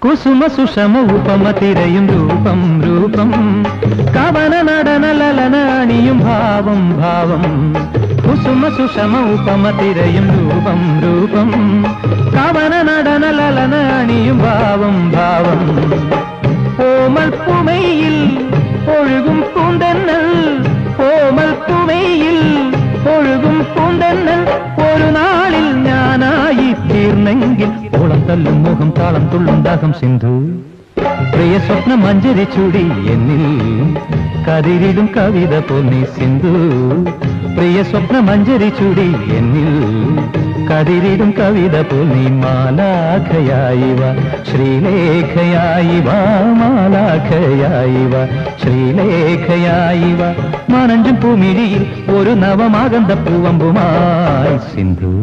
കുസുമ സുഷമ ഉപമ തിരയും രൂപം രൂപം കവന നടന ലലന അണിയും ഭാവം ഭാവം കുസുമ സുഷമ ഉപമ തിരയും രൂപം രൂപം കവന നടന ലലന അണിയും ഭാവം ഭാവം ഓമൽ പുമയിൽ ഒഴുകും പൂന്തന്നൽ ഓമൽ പുമയിൽ ഒഴുകും പൂന്തന്നൽ ഒരു നാളിൽ ഞാനായി തീർന്നെങ്കിൽ ഓളം തല്ലും മുഖം താളം തുള്ളും ദാഹം സിന്ധു പ്രിയ സ്വപ്നം മഞ്ജരി ചൂടി എന്നിൽ കതിരിടും കവിത പൊന്നി സിന്ധു പ്രിയ സ്വപ്നം മഞ്ജരി ചൂടി എന്നിൽ കതിരിടും കവിത പൊന്നി മാലാഖയായി വാ ശ്രീലേഖയായി വാ മാലാഖയായി വാ ശ്രീലേഖയായി വാ മാനഞ്ചും പൂമിഴിയിൽ ഒരു നവമാകന്ത പൂവമ്പുമായി സിന്ധു